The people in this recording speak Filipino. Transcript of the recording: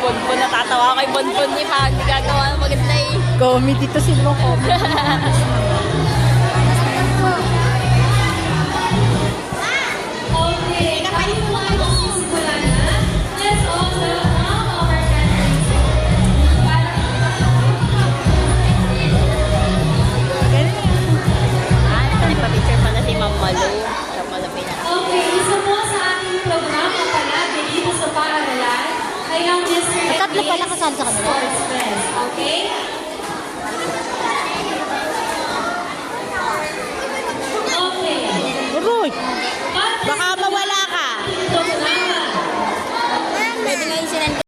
Bonbon, natatawa kay Bonbon ni Pa. Hindi gagawa ng maganda eh. Comedy to si mo, comedy. Okay, kahit po ay magsisimula na, let's all welcome our candidates. Nagpa-picture pala si Ma'am Malu. Siya pala pinaka. Okay, isa po sa ating programa pala dito sa paaralan ay ang Mr. Tatlo pala kasali sa kanila. Sports Fest. Okay?